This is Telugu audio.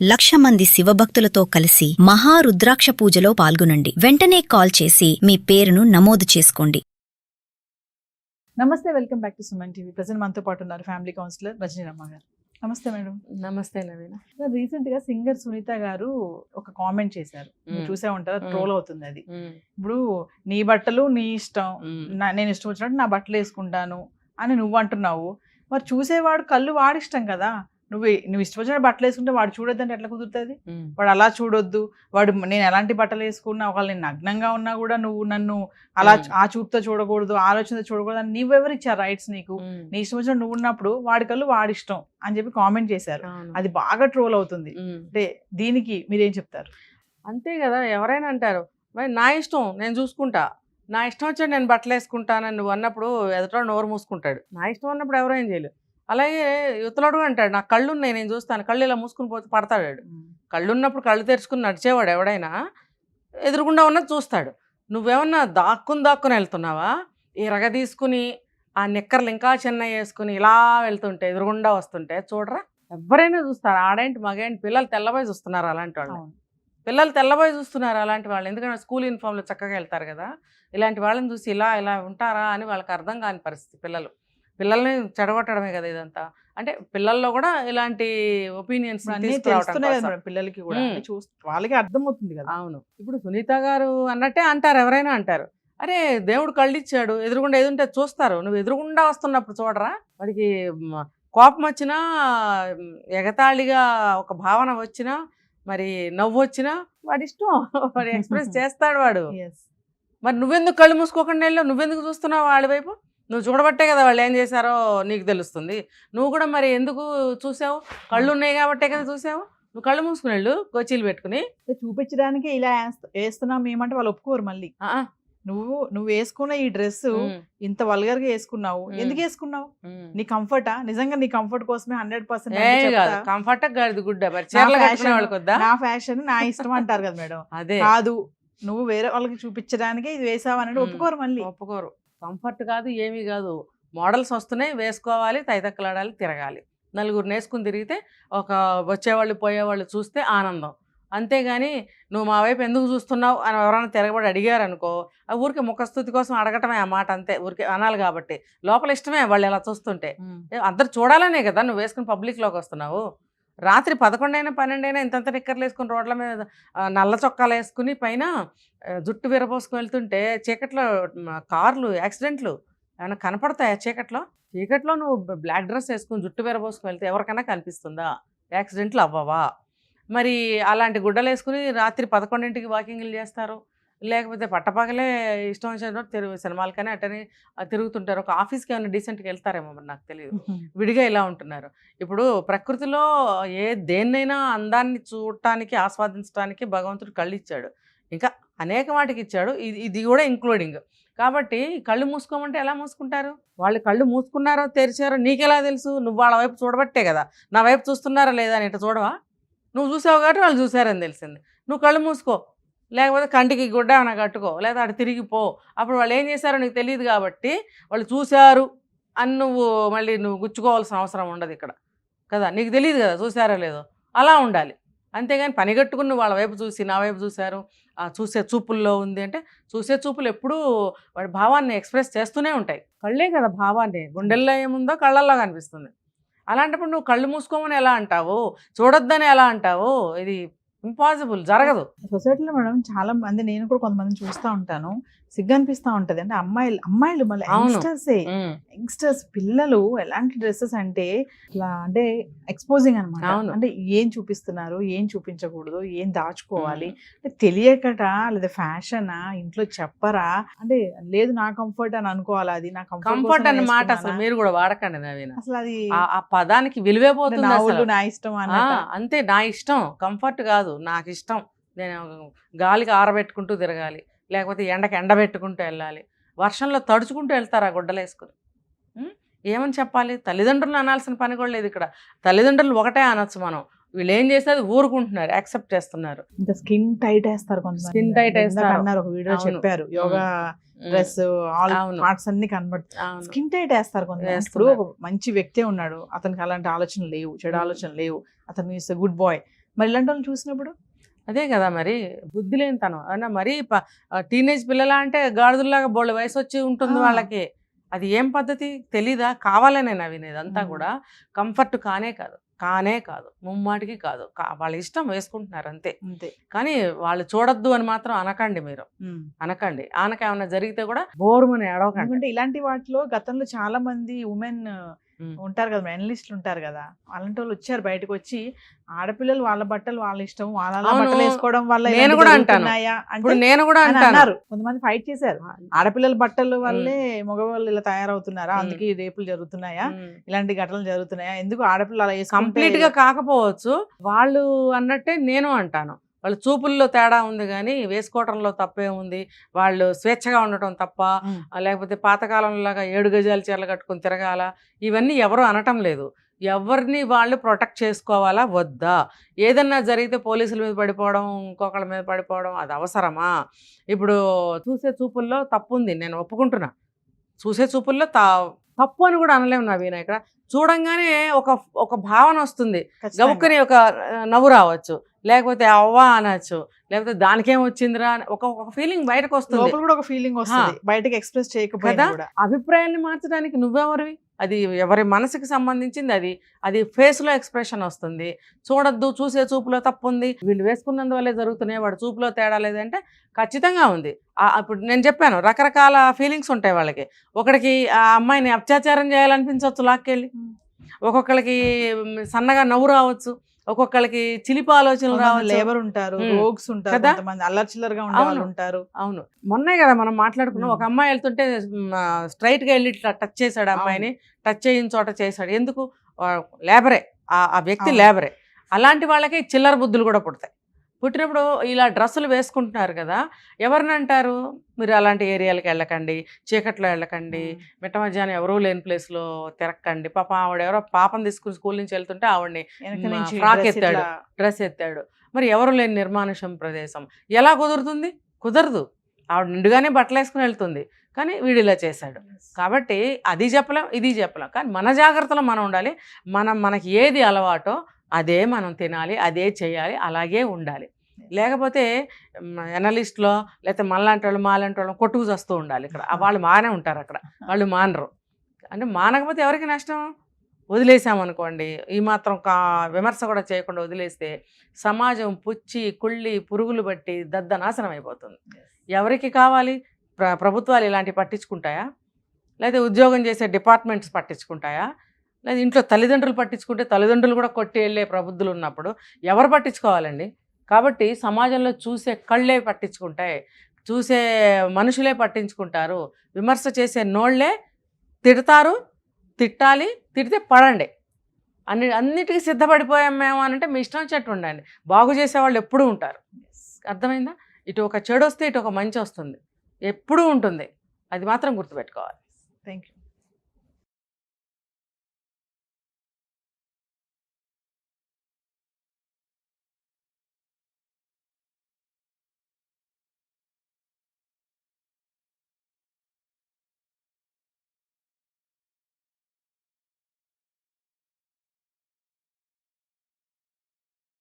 1,00,000 మంది శివభక్తులతో కలిసి మహారుద్రాక్ష పూజలో పాల్గొనండి. వెంటనే కాల్ చేసి మీ పేరును నమోదు చేసుకోండి. నమస్తే, welcome back to Suman TV. Present మనతో పాటు ఉన్నారు ఫ్యామిలీ కౌన్సిలర్ రజనీ రమ్మ గారు. నమస్తే మేడం. నమస్తే నవీన. రీసెంట్ గా సింగర్ సునీత గారు ఒక కామెంట్ చేశారు, మీరు చూసే ఉంటారు, ట్రోల్ అవుతుంది అది. ఇప్పుడు నీ బట్టలు నీ ఇష్టం, నేను ఇష్టం వచ్చినట్టు నా బట్టలు వేసుకుంటాను అని నువ్వు అంటున్నావు. మరి చూసేవాడు కళ్ళు వాడిష్టం కదా. నువ్వు ఇష్టం వచ్చిన బట్టలు వేసుకుంటే వాడు చూడొద్దంటే ఎట్లా కుదురుతుంది? వాడు అలా చూడొద్దు, వాడు నేను ఎలాంటి బట్టలు వేసుకున్నా, ఒకవేళ నేను నగ్నంగా ఉన్నా కూడా నువ్వు నన్ను అలా ఆ చూపుతో చూడకూడదు, ఆలోచనతో చూడకూడదు అని నువ్వెవరు ఇచ్చారు రైట్స్ నీకు? నీ ఇష్టం వచ్చిన నువ్వు ఉన్నప్పుడు వాడి కళ్ళు వాడిష్టం అని చెప్పి కామెంట్ చేశారు. అది బాగా ట్రోల్ అవుతుంది. అంటే దీనికి మీరేం చెప్తారు? అంతే కదా, ఎవరైనా అంటారు మరి నా ఇష్టం నేను చూసుకుంటా, నా ఇష్టం వచ్చాడు నేను బట్టలు వేసుకుంటానని నువ్వు అన్నప్పుడు ఎదుట నోరు మూసుకుంటాడు. నా ఇష్టం అన్నప్పుడు ఎవరో ఏం చేయలేదు. అలాగే యువతలోడు అంటాడు నా కళ్ళు ఉన్నాయి నేను చూస్తాను, కళ్ళు ఇలా మూసుకుని పోతే పడతాడు. కళ్ళు ఉన్నప్పుడు కళ్ళు తెరుచుకుని నడిచేవాడు ఎవడైనా ఎదురుగుండా ఉన్నది చూస్తాడు. నువ్వేమన్నా దాక్కుని వెళ్తున్నావా? ఈ రగ తీసుకుని ఆ నిక్కర్లు ఇంకా చిన్న వేసుకుని ఇలా వెళ్తుంటే ఎదురుగుండా వస్తుంటే చూడరా, ఎవరైనా చూస్తారు. ఆడేంటి మగేంటి, పిల్లలు తెల్లబోయి చూస్తున్నారు అలాంటి వాళ్ళు. పిల్లలు తెల్లబోయి చూస్తున్నారు అలాంటి వాళ్ళు. ఎందుకంటే స్కూల్ యూనిఫామ్లో చక్కగా వెళ్తారు కదా. ఇలాంటి వాళ్ళని చూసి ఇలా ఉంటారా అని వాళ్ళకి అర్థం కాని పరిస్థితి. పిల్లల్ని చెడగొట్టడమే కదా ఇదంతా. అంటే పిల్లల్లో కూడా ఇలాంటి ఒపీనియన్స్ పిల్లలకి కూడా వాళ్ళకి అర్థమవుతుంది కదా. అవును, ఇప్పుడు సునీత గారు అన్నట్టే అంటారు, ఎవరైనా అంటారు. అరే దేవుడు కళ్ళు ఇచ్చాడు, ఎదురుగుండా ఏదుంటే చూస్తారు. నువ్వు ఎదురుగుండా వస్తున్నప్పుడు చూడరా. వాడికి కోపం వచ్చినా, ఎగతాళిగా ఒక భావన వచ్చినా, మరి నవ్వు వచ్చినా వాడి ఇష్టం, వాడు ఎక్స్ప్రెస్ చేస్తాడు వాడు. మరి నువ్వెందుకు కళ్ళు మూసుకోకుండా వెళ్ళావు? నువ్వెందుకు చూస్తున్నావు వాళ్ళ వైపు? నువ్వు చూడబట్టే కదా వాళ్ళు ఏం చేశారో నీకు తెలుస్తుంది. నువ్వు కూడా మరి ఎందుకు చూసావు? కళ్ళు ఉన్నాయి కాబట్టే కదా చూసావు. నువ్వు కళ్ళు మూసుకుని వెళ్ళు, గోచీలు పెట్టుకుని. చూపించడానికి ఇలా వేస్తున్నాం ఏమంటే వాళ్ళు ఒప్పుకోరు. మళ్ళీ నువ్వు వేసుకున్న ఈ డ్రెస్ ఇంత వల్గర్ గా వేసుకున్నావు, ఎందుకు వేసుకున్నావు? నీ కంఫర్టా? నిజంగా నీ కంఫర్ట్ కోసమే 100% కంఫర్ట్ గుడ్. నా ఫ్యాషన్ నా ఇష్టం అంటారు కదా మేడం. అదే కాదు, నువ్వు వేరే వాళ్ళకి చూపించడానికి ఇది వేసావు అనేది ఒప్పుకోరు. మళ్ళీ ఒప్పుకోరు. కంఫర్ట్ కాదు, ఏమీ కాదు. మోడల్స్ వస్తున్నాయి, వేసుకోవాలి, తైతక్కలాడాలి, తిరగాలి. నలుగురిని వేసుకుని తిరిగితే ఒక వచ్చేవాళ్ళు పోయేవాళ్ళు చూస్తే ఆనందం. అంతేగాని నువ్వు మా వైపు ఎందుకు చూస్తున్నావు అని ఎవరైనా తిరగబడి అడిగారు అనుకో, ఆ ఊరికే ముఖస్థుతి కోసం అడగటమే ఆ మాట, అంతే. ఊరికే అనాలి కాబట్టి లోపల ఇష్టమే వాళ్ళు ఎలా చూస్తుంటే. అందరు చూడాలనే కదా నువ్వు వేసుకుని పబ్లిక్లోకి వస్తున్నావు. రాత్రి 11 అయినా 12 అయినా ఇంతంత నిక్కర్లు వేసుకుని రోడ్ల మీద నల్ల చొక్కాలు వేసుకుని పైన జుట్టు విరబోసుకుని వెళ్తుంటే చీకట్లో కార్లు యాక్సిడెంట్లు ఏమైనా కనపడతాయా? చీకట్లో నువ్వు బ్లాక్ డ్రెస్ వేసుకుని జుట్టు విరబోసుకుని వెళ్తే ఎవరికైనా కనిపిస్తుందా? యాక్సిడెంట్లు అవ్వవా? మరి అలాంటి గుడ్డలు వేసుకుని రాత్రి 11ంటికి వాకింగ్లు చేస్తారు, లేకపోతే పట్టపగలే ఇష్టం వచ్చినట్టు సినిమాలకనే అట్టని తిరుగుతుంటారు. ఒక ఆఫీస్కి ఏమైనా డీసెంట్గా వెళ్తారేమో మరి నాకు తెలియదు. విడిగా ఇలా ఉంటున్నారు. ఇప్పుడు ప్రకృతిలో దేన్నైనా అందాన్ని చూడటానికి, ఆస్వాదించడానికి భగవంతుడు కళ్ళు ఇచ్చాడు, ఇంకా అనేక వాటికి ఇచ్చాడు, ఇది కూడా ఇంక్లూడింగ్. కాబట్టి కళ్ళు మూసుకోమంటే ఎలా మూసుకుంటారు? వాళ్ళు కళ్ళు మూసుకున్నారో తెరిచారో నీకెలా తెలుసు? నువ్వు వాళ్ళ వైపు చూడబట్టే కదా. నా వైపు చూస్తున్నారా లేదా అని ఇట్లా చూడవా? నువ్వు చూసావు కాబట్టి వాళ్ళు చూసారని తెలిసింది. నువ్వు కళ్ళు మూసుకో, లేకపోతే కంటికి గుడ్డ ఏమైనా కట్టుకో, లేదా అటు తిరిగిపో. అప్పుడు వాళ్ళు ఏం చేశారో నీకు తెలియదు కాబట్టి వాళ్ళు చూశారు అని మళ్ళీ నువ్వు గుచ్చుకోవాల్సిన అవసరం ఉండదు ఇక్కడ కదా. నీకు తెలియదు కదా చూసారో లేదో. అలా ఉండాలి. అంతేగాని పనిగట్టుకుని నువ్వు వాళ్ళ వైపు చూసి నా వైపు చూశారు, చూసే చూపుల్లో ఉంది అంటే, చూసే చూపులు ఎప్పుడూ వాడి భావాన్ని ఎక్స్ప్రెస్ చేస్తూనే ఉంటాయి. కళ్ళే కదా భావాన్ని, గుండెల్లో ఏముందో కళ్ళల్లో కనిపిస్తుంది. అలాంటప్పుడు నువ్వు కళ్ళు మూసుకోమని ఎలా అంటావు? చూడొద్దని ఎలా అంటావు? ఇది ఇంపాసిబుల్, జరగదు. సొసైటీలో మేడం చాలా మంది, నేను కూడా కొంతమందిని చూస్తూ ఉంటాను, సిగ్గు అనిపిస్తూ ఉంటది. అంటే అమ్మాయిలు మళ్ళీ యంగ్స్టర్స్ పిల్లలు ఎలాంటి డ్రెస్సెస్ అంటే ఇట్లా అంటే ఎక్స్పోజింగ్ అనమాట. అంటే ఏం చూపిస్తున్నారు, ఏం చూపించకూడదు, ఏం దాచుకోవాలి అంటే తెలియకట, లేదా ఫ్యాషనా, ఇంట్లో చెప్పరా? అంటే లేదు నా కంఫర్ట్ అని అనుకోవాలి. అది నా కంఫర్ట్ అన్న మాట అసలు మీరు కూడా వాడకండి నవీన. అసలు అది ఆ పదానికి విలువే పోతుంది. నా ఇష్టం అంతే, నా ఇష్టం. కంఫర్ట్ కాదు, నాకు ఇష్టం. నేను గాలికి ఆరబెట్టుకుంటూ తిరగాలి, లేకపోతే ఎండకి ఎండబెట్టుకుంటూ వెళ్ళాలి. వర్షంలో తడుచుకుంటూ వెళ్తారు ఆ గుడ్డలు వేసుకుని. ఏమని చెప్పాలి? తల్లిదండ్రులు అనాల్సిన పని కూడా లేదు ఇక్కడ. తల్లిదండ్రులు ఒకటే అనొచ్చు మనం, వీళ్ళు ఏం చేస్తే అది ఊరుకుంటున్నారు, యాక్సెప్ట్ చేస్తున్నారు. ఇంకా స్కిన్ టైట్ వేస్తారు, స్కిన్ టైట్ వేస్తారు అన్నారు. ఒక వీడియో చెప్పారు, యోగా డ్రెస్ ఆల్ పార్ట్స్ అన్ని కనబడుతుంది, స్కిన్ టైట్ వేస్తారు కొంతమంది. ఇప్పుడు ఒక మంచి వ్యక్తి ఉన్నాడు, అతనికి అలాంటి ఆలోచనలు లేవు, చెడు ఆలోచనలు లేవు, అతను ఈస్ గుడ్ బాయ్. మరి ఇలాంటి వాళ్ళు చూసినప్పుడు అదే కదా మరి బుద్ధి లేని తనం అన్న మరి టీనేజ్ పిల్లల అంటే గాడిదల్లాగా బోళ్ళ వయసు వచ్చి ఉంటుంది వాళ్ళకి. అది ఏం పద్ధతి తెలీదా? కావాలనే వినేది అంతా కూడా. కంఫర్ట్ కానే కాదు ముమ్మాటికి కాదు. వాళ్ళ ఇష్టం వేసుకుంటున్నారు అంతే. కానీ వాళ్ళు చూడొద్దు అని మాత్రం అనకండి మీరు, అనకండి. ఆనకేమన్నా జరిగితే కూడా బోరుమని ఏడవకండి. ఎందుకంటే ఇలాంటి వాటిలో గతంలో చాలా మంది ఉమెన్ ఉంటారు కదా, మెనలిస్టులు ఉంటారు కదా, అలాంటి వాళ్ళు వచ్చారు బయటకు వచ్చి ఆడపిల్లలు వాళ్ళ బట్టలు వాళ్ళ ఇష్టం, వాళ్ళ బట్టలు వేసుకోవడం వల్ల నేను కూడా అంటాను, అన్నారు. కొంతమంది ఫైట్ చేశారు, ఆడపిల్లల బట్టల వల్లే మగవాళ్ళు ఇలా తయారవుతున్నారా, అందుకే ఈ రేపులు జరుగుతున్నాయా, ఇలాంటి ఘటనలు జరుగుతున్నాయా, ఎందుకు ఆడపిల్లలు అలా కంప్లీట్ గా కాకపోవచ్చు వాళ్ళు అన్నట్టే నేను అంటాను. వాళ్ళ చూపుల్లో తేడా ఉంది కానీ వేసుకోవటంలో తప్పే ఉంది. వాళ్ళు స్వేచ్ఛగా ఉండటం తప్ప, లేకపోతే పాతకాలంలాగా 7 గజాల చీరలు కట్టుకుని తిరగాల, ఇవన్నీ ఎవరు అనటం లేదు. ఎవరిని వాళ్ళు ప్రొటెక్ట్ చేసుకోవాలా వద్దా? ఏదన్నా జరిగితే పోలీసుల మీద పడిపోవడం, ఇంకొకళ్ళ మీద పడిపోవడం అది అవసరమా? ఇప్పుడు చూసే చూపుల్లో తప్పు ఉంది, నేను ఒప్పుకుంటున్నా. చూసే చూపుల్లో తప్పు అని కూడా అనలేము నవీన. ఇక్కడ చూడంగానే ఒక భావన వస్తుంది, గబుక్కని ఒక నవ్వు రావచ్చు, లేకపోతే అవ్వా అనొచ్చు, లేకపోతే దానికేం వచ్చిందిరా అని ఒక ఫీలింగ్ బయటకు వస్తుంది, ఒక ఫీలింగ్ వస్తుంది, బయటకు ఎక్స్ప్రెస్ చేయకపోయినా కూడా. అభిప్రాయాన్ని మార్చడానికి నువ్వెవరివి? అది ఎవరి మనసుకి సంబంధించింది. అది ఫేస్ లో ఎక్స్ప్రెషన్ వస్తుంది. చూడొద్దు, చూసే చూపులో తప్పు ఉంది, వీళ్ళు వేసుకున్నందువల్లే జరుగుతున్నాయి, వాడు చూపులో తేడా లేదంటే ఖచ్చితంగా ఉంది. ఇప్పుడు నేను చెప్పాను, రకరకాల ఫీలింగ్స్ ఉంటాయి వాళ్ళకి. ఒకడికి ఆ అమ్మాయిని అత్యాచారం చేయాలనిపించవచ్చు లాక్కెళ్ళి, ఒక్కొక్కరికి సన్నగా నవ్వు రావచ్చు, ఒక్కొక్కరికి చిలిపి ఆలోచనలు రావచ్చు, లేబర్ ఉంటారు, రోగ్స్ ఉంటారు, కొంతమంది అల్లర్చిల్లరగా ఉంటారు. అవును, మొన్నే కదా మనం మాట్లాడుకున్నాం, ఒక అమ్మాయి వెళ్తుంటే స్ట్రైట్ గా వెళ్ళి టచ్ చేశాడు అమ్మాయిని, టచ్ చేయని చోట చేశాడు. ఎందుకు? లేబరే, ఆ వ్యక్తి లేబరే. అలాంటి వాళ్ళకి చిల్లర బుద్ధులు కూడా పుడతాయి. పుట్టినప్పుడు ఇలా డ్రెస్సులు వేసుకుంటున్నారు కదా, ఎవరిని అంటారు? మీరు అలాంటి ఏరియాలకు వెళ్ళకండి, చీకట్లో వెళ్ళకండి, మిట్ట మధ్యాహ్నం ఎవరూ లేని ప్లేస్లో తిరగకండి. పాపం ఆవిడ పాపం తీసుకుని స్కూల్ నుంచి వెళ్తుంటే ఆవిడని ఫ్రాక్ ఎత్తాడు, డ్రెస్ ఎత్తాడు. మరి ఎవరు లేని నిర్మానుషం ప్రదేశం ఎలా కుదురుతుంది? కుదరదు. ఆవిడ నిండుగానే బట్టలు వేసుకుని వెళ్తుంది, కానీ వీడు ఇలా చేశాడు. కాబట్టి అది చెప్పలేం, ఇది చెప్పలేం. కానీ మన జాగ్రత్తలో మనం ఉండాలి. మనకి ఏది అలవాటో అదే మనం తినాలి, అదే చేయాలి, అలాగే ఉండాలి. లేకపోతే ఎనలిస్ట్లో లేకపోతే మనలాంటి వాళ్ళు మాలాంటి వాళ్ళు కొట్టుకు వస్తూ ఉండాలి. ఇక్కడ వాళ్ళు మానే ఉంటారు, అక్కడ వాళ్ళు మానరు. అంటే మానకపోతే ఎవరికి నష్టం? వదిలేసామనుకోండి, ఈ మాత్రం విమర్శ కూడా చేయకుండా వదిలేస్తే సమాజం పుచ్చి కుళ్ళి పురుగులు బట్టి దద్దనాశనం అయిపోతుంది. ఎవరికి కావాలి? ప్రభుత్వాలు ఇలాంటివి పట్టించుకుంటాయా? లేదా ఉద్యోగం చేసే డిపార్ట్మెంట్స్ పట్టించుకుంటాయా? లేదా ఇంట్లో తల్లిదండ్రులు పట్టించుకుంటే తల్లిదండ్రులు కూడా కొట్టి వెళ్ళే ప్రబుద్ధులు ఉన్నప్పుడు ఎవరు పట్టించుకోవాలండి? కాబట్టి సమాజంలో చూసే కళ్ళే పట్టించుకుంటాయి, చూసే మనుషులే పట్టించుకుంటారు, విమర్శ చేసే నోళ్లే తిడతారు. తిట్టాలి, తిడితే పడండి. అన్నిటికీ సిద్ధపడిపోయాం మేము అని అంటే మీ ఇష్టం వచ్చేట్టు ఉండండి. బాగు చేసేవాళ్ళు ఎప్పుడూ ఉంటారు. అర్థమైందా? ఇటు ఒక చెడు వస్తే ఇటు ఒక మంచి వస్తుంది, ఎప్పుడూ ఉంటుంది. అది మాత్రం గుర్తుపెట్టుకోవాలి. Thank you.